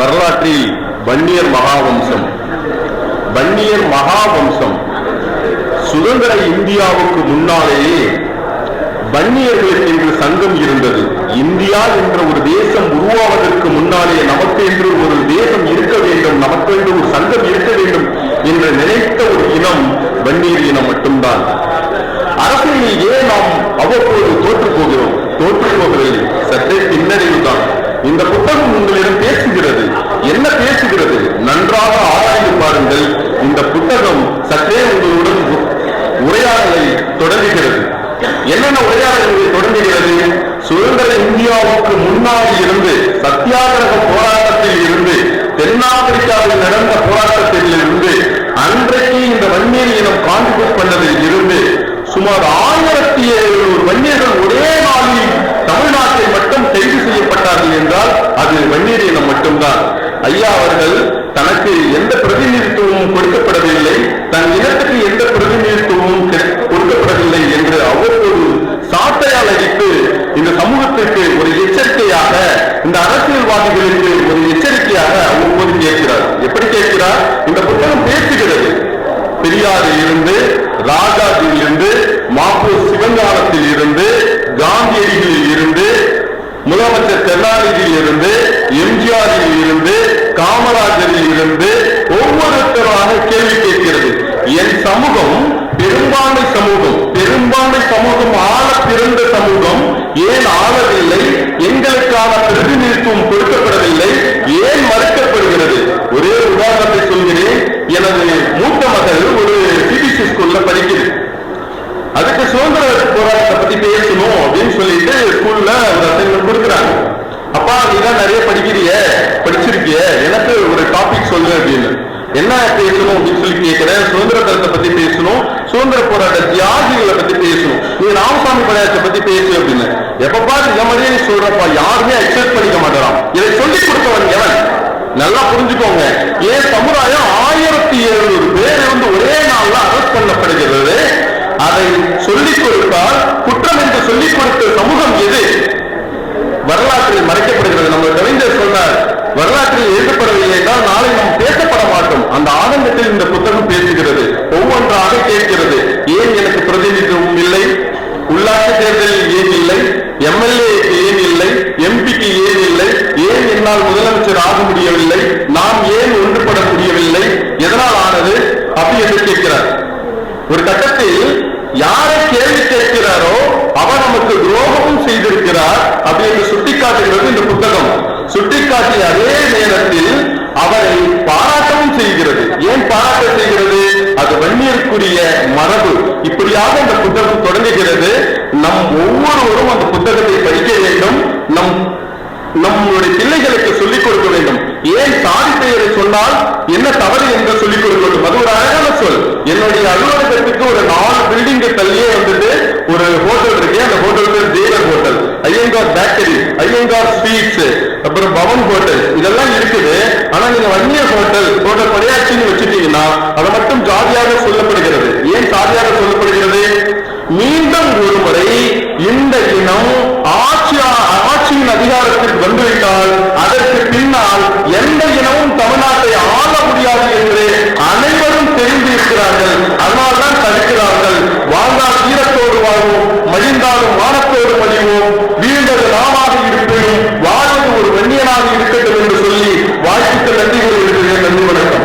வரலாற்றில் வன்னியர் மகாவம்சம். வன்னியர் மகாவம்சம் சுதந்திர இந்தியாவுக்கு முன்னாலேயே வன்னியர்களுக்கு என்று சங்கம் இருந்தது. இந்தியா என்ற ஒரு தேசம் உருவாவதற்கு முன்னாலே நமக்கு என்று ஒரு தேசம் இருக்க வேண்டும், நமக்கு என்று ஒரு சங்கம் இருக்க வேண்டும் என்று நினைத்த ஒரு இனம் வன்னியர் இனம் மட்டும்தான். அரசியலில் ஏன் நாம் அவ்வப்போது தோற்று போகிறோம்? தோற்று போவதில்லை, சற்றே பின்னடைவுதான். இந்த புத்தகம் உங்களிடம் பேசுகிறது. என்ன பேசுகிறது? நன்றாக ஆராய்ந்து பாருங்கள். இந்த புத்தகம் சற்றே உங்களுடன் உரையாடலை தொடங்குகிறது. என்னென்ன உரையாடல்களை தொடங்குகிறது? சுதந்திர இந்தியாவுக்கு முன்னாடி இருந்து, சத்தியாகிரக போராட்டத்தில் இருந்து, தென்னாப்பிரிக்காவில் நடந்த போராட்டத்தில் இருந்து, அன்றைக்கு இந்த வன்னியர் இனம் கான்ட்ரிபியூட் பண்ணதில் இருந்து சுமார் 1700 வன்னியர்கள் ஒரே நாளில் தமிழ்நாட்டில் மட்டும் கைது செய்யப்பட்டார்கள் என்றால் அது வன்னியர் இனம் மட்டும்தான். ஐயா அவர்கள் தனக்கு எந்த பிரதிநிதித்துவமும் கொடுக்கப்படவில்லை, தன் இனத்துக்கு எந்த பிரதிநிதித்துவமும் கொடுக்கப்படவில்லை என்று அவ்வப்போது சாட்டையால் அடித்து இந்த சமூகத்திற்கு ஒரு எச்சரிக்கையாக, இந்த அரசியல்வாதிகளுக்கு ஒரு எச்சரிக்கையாக அவ்வப்போது கேட்கிறார். எப்படி கேட்கிறார்? இந்த புத்தகம் பேசுகிறது. பெரியாரில் இருந்து, ராஜாஜியில் இருந்து, மாப்போ சிவஞானத்தில் இருந்து, காந்தியடிகளில் இருந்து, முதலமைச்சர் கருணாநிதியில் இருந்து, எம்ஜிஆரில் இருந்து, காமராஜரில் இருந்து ஒவ்வொருத்தராக கேள்வி கேட்கிறது. என் சமூகம் பெரும்பான்மை சமூகம், பெரும்பான்மை சமூகம் ஆள பிறந்த சமூகம் ஏன் ஆளவில்லை? எங்களுக்கான பிரதிநிதித்துவம் கொடுக்கப்படவில்லை, ஏன் மறுக்கப்படுகிறது? ஒரே உதாரணத்தை சொல்கிறேன். எனது மூத்த மகள் ஒரு சிபிஎஸ்இ ஸ்கூல்ல படிக்குது. அதுக்கு சுதந்திர போராட்டத்தை பத்தி பேசணும் அப்படின்னு சொல்லிட்டு ஸ்கூல்ல ஒரு அசைன்மெண்ட் கொடுக்குறாங்க. அப்பா நீதான் நிறைய படிச்சிருக்கிய, எனக்கு ஒரு டாபிக் சொல்லு அப்படின்னு. என்ன பேசணும் அப்படின்னு சொல்லி கேட்கிறேன். சுதந்திர தரத்தை பத்தி பேசணும், சுதந்திர போராட்ட தியாகிகளை பத்தி பேசணும், நீ ராமசாமி படையாச்சை பத்தி பேசு அப்படின்னு. எப்பப்பா இந்த மாதிரியே சொல்றப்பா யாருமே அக்செப்ட் பண்ணிக்க மாட்டாராம். இதை சொல்லிக் கொடுத்தவன் எவன்? நல்லா புரிஞ்சுக்கோங்க. ஏன் சமுதாயம் 1700 பேர் வந்து ஒரே நாள்ல அரெஸ்ட் பண்ணப்படுகிறது. அதை சொல்லிக் கொடுத்தால் குற்றம் என்று சொல்லிக் கொடுத்த சமூகம் எது? வரலாற்றில் மறைக்கப்படுகிறது. நம்ம கவிஞர் சொன்னார், வரலாற்றில் எழுதப்படவில்லை என்றால் நாளை நாம் பேசப்பட மாட்டோம். அந்த ஆதங்கத்தில் இந்த புத்தகம் பேசுகிறது. ஒவ்வொன்றாக கேட்கிறது. ஏன் எனக்கு பிரதிநிதித்துவம் இல்லை? உள்ளாட்சி தேர்தலில் ஏன் இல்லை? எம்எல்ஏக்கு ஏன் இல்லை? எம்பிக்கு ஏன் இல்லை? ஏன் என்னால் முதலமைச்சர் ஆக முடியவில்லை? நாம் ஏன் ஒன்றுபட முடியவில்லை? எதனால் ஆனது அப்படி என்று கேட்கிறார். ஒரு கட்டத்தில் யாரை கேள்வி கேட்கிறாரோ அவர் நமக்கு துரோகமும் செய்திருக்கிறார் அப்படி என்று சுட்டிக்காட்டுகிறது இந்த புத்தகம். சுட்டிக்காட்டிய அதே நேரத்தில் அவரை பாராட்டவும் செய்கிறது. ஏன் பாராட்ட செய்கிறது? அது வன்னியருக்குரிய மரபு. இப்படியாக இந்த புத்தகம் தொடங்குகிறது. நம் ஒவ்வொருவரும் அந்த புத்தகத்தை படிக்க வேண்டும். நம்முடைய பிள்ளைகளுக்கு சொல்லிக் கொடுக்க வேண்டும். ஏன் சாதி பெயரை சொன்னால் என்ன தவறு என்று சொல்லிக் கொடுக்க வேண்டும். அது ஒரு அழகான சொல். என்னுடைய அலுவலகத்துக்கு ஒரு 4 பில்டிங் தள்ளியே வந்துட்டு ஒரு ஹோட்டல் இருக்கு. அந்த ஹோட்டல் பேர் Thevar hotel, Iyengar bakery, Iyengar sweets, அப்புறம் பவன் ஹோட்டல், இதெல்லாம் இருக்குது. ஆனா நீங்க வன்னியர் ஹோட்டல் படையாச்சின்னு வச்சுட்டீங்கன்னா அதை மட்டும் ஜாதியாக சொல்லப்படுகிறது. ஏன் ஜாதியாக சொல்லப்படுகிறது? மீண்டும் ஒரு முறை இந்த இனம் ஆட்சியின் அதிகாரத்திற்கு வந்துவிட்டால் அதற்கு பின்னால் எந்த இனமும் தமிழ்நாட்டை ஆள முடியாது என்ற